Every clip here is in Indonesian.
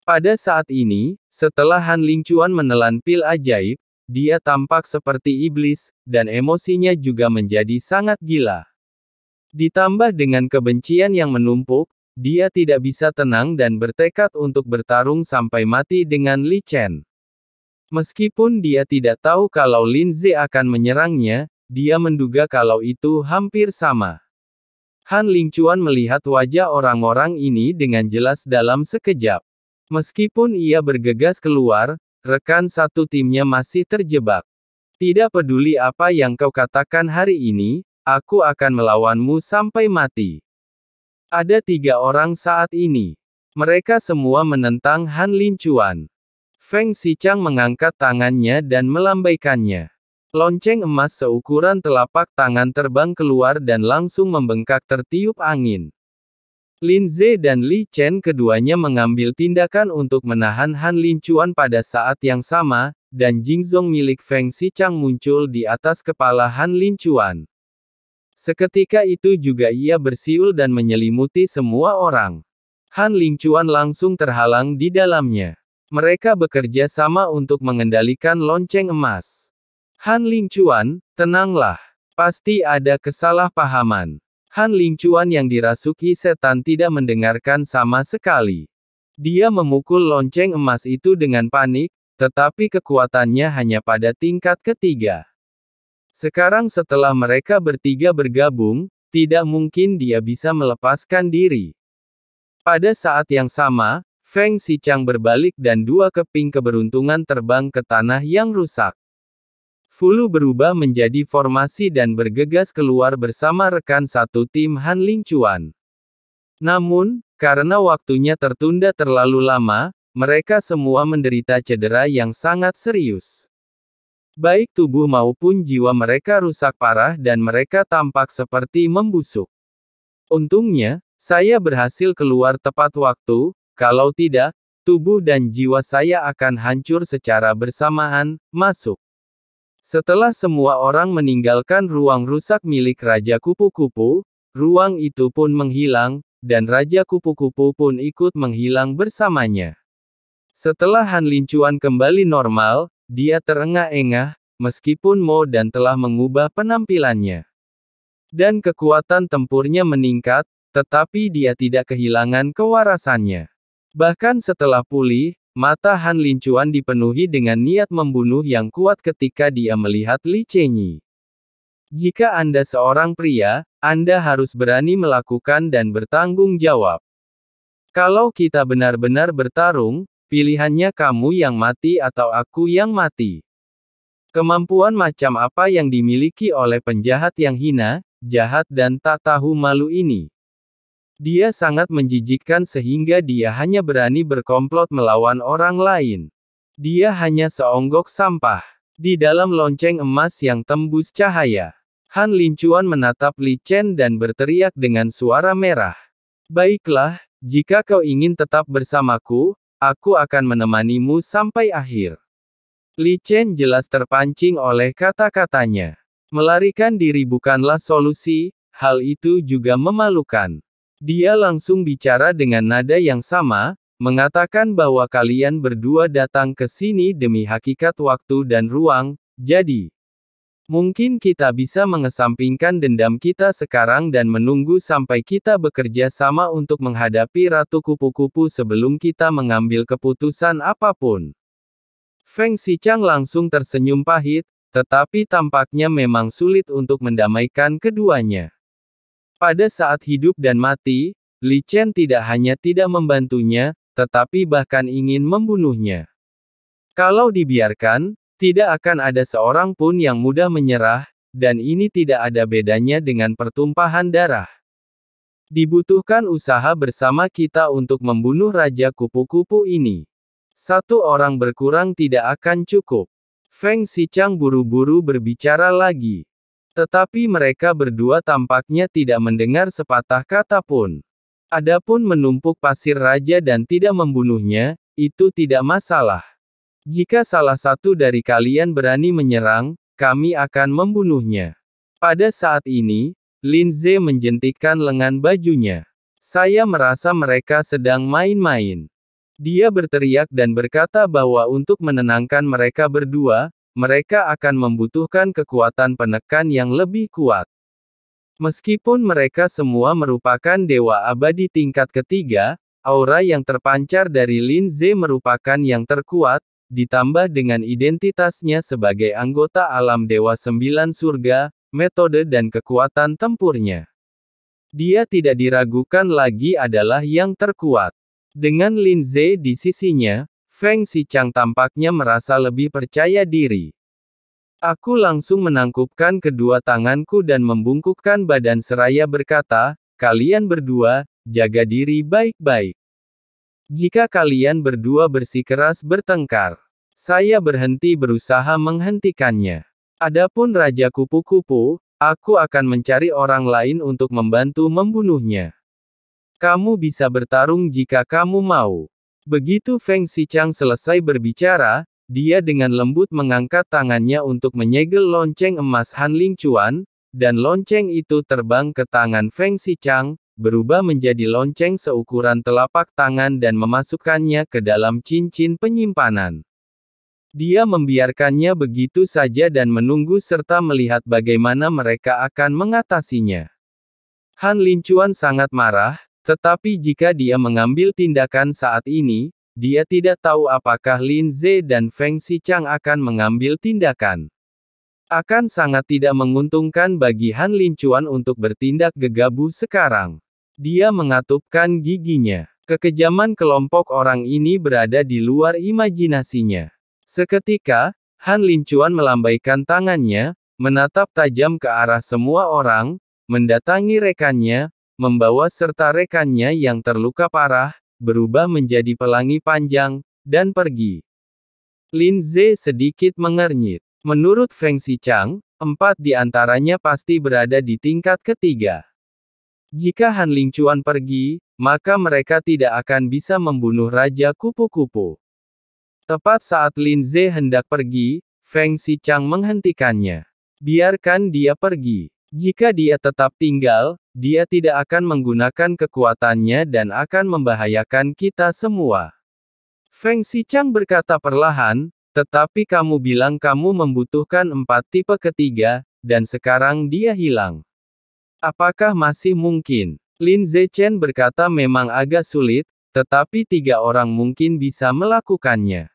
Pada saat ini, setelah Han Lingchuan menelan pil ajaib, dia tampak seperti iblis, dan emosinya juga menjadi sangat gila. Ditambah dengan kebencian yang menumpuk, dia tidak bisa tenang dan bertekad untuk bertarung sampai mati dengan Li Chen. Meskipun dia tidak tahu kalau Lin Ze akan menyerangnya, dia menduga kalau itu hampir sama. Han Lingchuan melihat wajah orang-orang ini dengan jelas dalam sekejap. Meskipun ia bergegas keluar, rekan satu timnya masih terjebak. Tidak peduli apa yang kau katakan hari ini, aku akan melawanmu sampai mati. Ada 3 orang saat ini. Mereka semua menentang Han Lingchuan. Feng Xichang mengangkat tangannya dan melambaikannya. Lonceng emas seukuran telapak tangan terbang keluar dan langsung membengkak tertiup angin. Lin Ze dan Li Chen keduanya mengambil tindakan untuk menahan Han Lingchuan pada saat yang sama, dan Jingzong milik Feng Xichang muncul di atas kepala Han Lingchuan. Seketika itu juga ia bersiul dan menyelimuti semua orang. Han Lingchuan langsung terhalang di dalamnya. Mereka bekerja sama untuk mengendalikan lonceng emas. Han Lingchuan, tenanglah. Pasti ada kesalahpahaman. Han Lingchuan yang dirasuki setan tidak mendengarkan sama sekali. Dia memukul lonceng emas itu dengan panik, tetapi kekuatannya hanya pada tingkat ketiga. Sekarang setelah mereka bertiga bergabung, tidak mungkin dia bisa melepaskan diri. Pada saat yang sama, Feng Xichang berbalik dan 2 keping keberuntungan terbang ke tanah yang rusak. Fulu berubah menjadi formasi dan bergegas keluar bersama rekan satu tim Han Lingchuan. Namun, karena waktunya tertunda terlalu lama, mereka semua menderita cedera yang sangat serius. Baik tubuh maupun jiwa mereka rusak parah dan mereka tampak seperti membusuk. Untungnya, saya berhasil keluar tepat waktu, kalau tidak, tubuh dan jiwa saya akan hancur secara bersamaan. Masuk. Setelah semua orang meninggalkan ruang rusak milik Raja Kupu-Kupu, ruang itu pun menghilang, dan Raja Kupu-Kupu pun ikut menghilang bersamanya. Setelah Han Lingchuan kembali normal, dia terengah-engah, meskipun Mo Dan telah mengubah penampilannya. Dan kekuatan tempurnya meningkat, tetapi dia tidak kehilangan kewarasannya. Bahkan setelah pulih, mata Han Lingchuan dipenuhi dengan niat membunuh yang kuat ketika dia melihat Li Chenyi. Jika Anda seorang pria, Anda harus berani melakukan dan bertanggung jawab. Kalau kita benar-benar bertarung, pilihannya kamu yang mati atau aku yang mati. Kemampuan macam apa yang dimiliki oleh penjahat yang hina, jahat dan tak tahu malu ini? Dia sangat menjijikkan sehingga dia hanya berani berkomplot melawan orang lain. Dia hanya seonggok sampah. Di dalam lonceng emas yang tembus cahaya, Han Lingchuan menatap Li Chen dan berteriak dengan suara merah. Baiklah, jika kau ingin tetap bersamaku, aku akan menemanimu sampai akhir. Li Chen jelas terpancing oleh kata-katanya. Melarikan diri bukanlah solusi, hal itu juga memalukan. Dia langsung bicara dengan nada yang sama, mengatakan bahwa kalian berdua datang ke sini demi hakikat waktu dan ruang, jadi mungkin kita bisa mengesampingkan dendam kita sekarang dan menunggu sampai kita bekerja sama untuk menghadapi Ratu Kupu-Kupu sebelum kita mengambil keputusan apapun. Feng Xichang langsung tersenyum pahit, tetapi tampaknya memang sulit untuk mendamaikan keduanya. Pada saat hidup dan mati, Li Chen tidak hanya tidak membantunya, tetapi bahkan ingin membunuhnya. Kalau dibiarkan, tidak akan ada seorang pun yang mudah menyerah, dan ini tidak ada bedanya dengan pertumpahan darah. Dibutuhkan usaha bersama kita untuk membunuh Raja Kupu-Kupu ini. 1 orang berkurang tidak akan cukup. Feng Xichang buru-buru berbicara lagi. Tetapi mereka berdua tampaknya tidak mendengar sepatah kata pun. Adapun menumpuk pasir raja dan tidak membunuhnya, itu tidak masalah. Jika salah satu dari kalian berani menyerang, kami akan membunuhnya. Pada saat ini, Lin Ze menjentikkan lengan bajunya. Saya merasa mereka sedang main-main. Dia berteriak dan berkata bahwa untuk menenangkan mereka berdua, mereka akan membutuhkan kekuatan penekan yang lebih kuat. Meskipun mereka semua merupakan dewa abadi tingkat ketiga, aura yang terpancar dari Lin Ze merupakan yang terkuat, ditambah dengan identitasnya sebagai anggota alam Dewa Sembilan Surga, metode dan kekuatan tempurnya. Dia tidak diragukan lagi adalah yang terkuat. Dengan Lin Ze di sisinya, Feng Xichang tampaknya merasa lebih percaya diri. Aku langsung menangkupkan kedua tanganku dan membungkukkan badan seraya berkata, kalian berdua, jaga diri baik-baik. Jika kalian berdua bersikeras bertengkar, saya berhenti berusaha menghentikannya. Adapun Raja Kupu-Kupu, aku akan mencari orang lain untuk membantu membunuhnya. Kamu bisa bertarung jika kamu mau. Begitu Feng Xichang selesai berbicara, dia dengan lembut mengangkat tangannya untuk menyegel lonceng emas Han Lingchuan, dan lonceng itu terbang ke tangan Feng Xichang, berubah menjadi lonceng seukuran telapak tangan dan memasukkannya ke dalam cincin penyimpanan. Dia membiarkannya begitu saja dan menunggu serta melihat bagaimana mereka akan mengatasinya. Han Lingchuan sangat marah, tetapi jika dia mengambil tindakan saat ini, dia tidak tahu apakah Lin Ze dan Feng Xichang akan mengambil tindakan. Akan sangat tidak menguntungkan bagi Han Lingchuan untuk bertindak gegabah sekarang. Dia mengatupkan giginya. Kekejaman kelompok orang ini berada di luar imajinasinya. Seketika, Han Lingchuan melambaikan tangannya, menatap tajam ke arah semua orang, mendatangi rekannya, membawa serta rekannya yang terluka parah, berubah menjadi pelangi panjang, dan pergi. Lin Ze sedikit mengernyit. Menurut Feng Xichang, 4 di antaranya pasti berada di tingkat ketiga. Jika Han Lingchuan pergi, maka mereka tidak akan bisa membunuh Raja Kupu-Kupu. Tepat saat Lin Ze hendak pergi, Feng Xichang menghentikannya. Biarkan dia pergi. Jika dia tetap tinggal, dia tidak akan menggunakan kekuatannya dan akan membahayakan kita semua. Feng Xichang berkata perlahan, tetapi kamu bilang kamu membutuhkan 4 tipe ketiga, dan sekarang dia hilang. Apakah masih mungkin? Lin Zechen berkata memang agak sulit, tetapi 3 orang mungkin bisa melakukannya.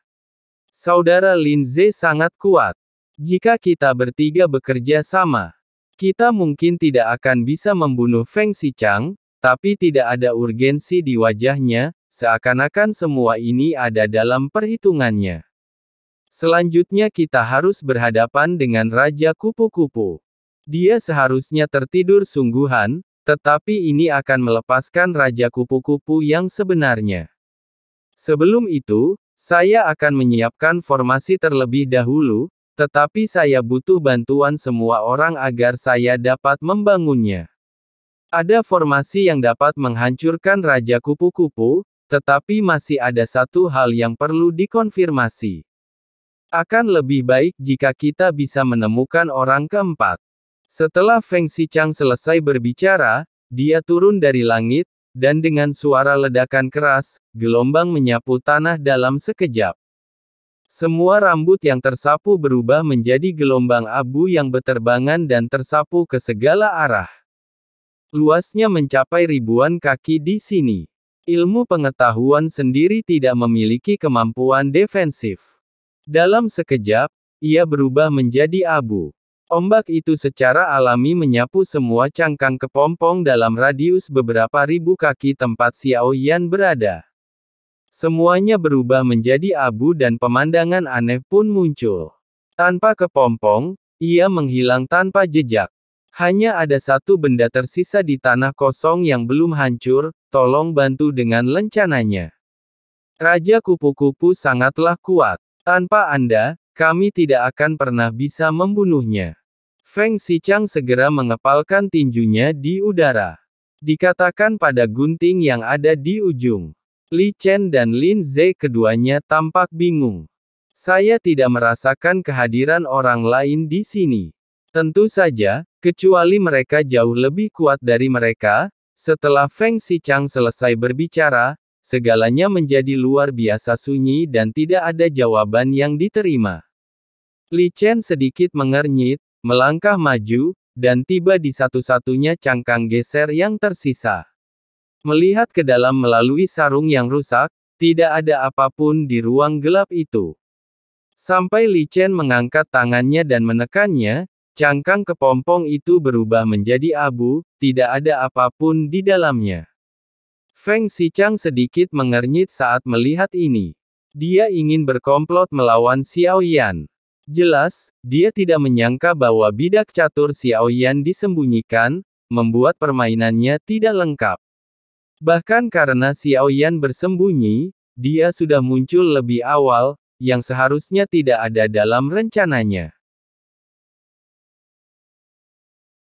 Saudara Lin Ze sangat kuat. Jika kita bertiga bekerja sama, kita mungkin tidak akan bisa membunuh Feng Xichang, tapi tidak ada urgensi di wajahnya, seakan-akan semua ini ada dalam perhitungannya. Selanjutnya kita harus berhadapan dengan Raja Kupu-Kupu. Dia seharusnya tertidur sungguhan, tetapi ini akan melepaskan Raja Kupu-Kupu yang sebenarnya. Sebelum itu, saya akan menyiapkan formasi terlebih dahulu, tetapi saya butuh bantuan semua orang agar saya dapat membangunnya. Ada formasi yang dapat menghancurkan Raja Kupu-Kupu, tetapi masih ada satu hal yang perlu dikonfirmasi. Akan lebih baik jika kita bisa menemukan orang keempat. Setelah Feng Xichang selesai berbicara, dia turun dari langit, dan dengan suara ledakan keras, gelombang menyapu tanah dalam sekejap. Semua rambut yang tersapu berubah menjadi gelombang abu yang berterbangan dan tersapu ke segala arah. Luasnya mencapai ribuan kaki di sini. Ilmu pengetahuan sendiri tidak memiliki kemampuan defensif. Dalam sekejap, ia berubah menjadi abu. Ombak itu secara alami menyapu semua cangkang kepompong dalam radius beberapa ribu kaki tempat Xiao Yan berada. Semuanya berubah menjadi abu dan pemandangan aneh pun muncul. Tanpa kepompong, ia menghilang tanpa jejak. Hanya ada satu benda tersisa di tanah kosong yang belum hancur, tolong bantu dengan lencananya. Raja Kupu-Kupu sangatlah kuat. Tanpa Anda, kami tidak akan pernah bisa membunuhnya. Feng Xichang segera mengepalkan tinjunya di udara. Dikatakan pada gunting yang ada di ujung. Li Chen dan Lin Ze keduanya tampak bingung. Saya tidak merasakan kehadiran orang lain di sini. Tentu saja, kecuali mereka jauh lebih kuat dari mereka. Setelah Feng Xichang selesai berbicara, segalanya menjadi luar biasa sunyi dan tidak ada jawaban yang diterima. Li Chen sedikit mengernyit, melangkah maju, dan tiba di satu-satunya cangkang geser yang tersisa. Melihat ke dalam melalui sarung yang rusak, tidak ada apapun di ruang gelap itu. Sampai Li Chen mengangkat tangannya dan menekannya, cangkang kepompong itu berubah menjadi abu, tidak ada apapun di dalamnya. Feng Xichang sedikit mengernyit saat melihat ini. Dia ingin berkomplot melawan Xiao Yan. Jelas, dia tidak menyangka bahwa bidak catur Xiao Yan disembunyikan, membuat permainannya tidak lengkap. Bahkan karena Xiao Yan bersembunyi, dia sudah muncul lebih awal, yang seharusnya tidak ada dalam rencananya.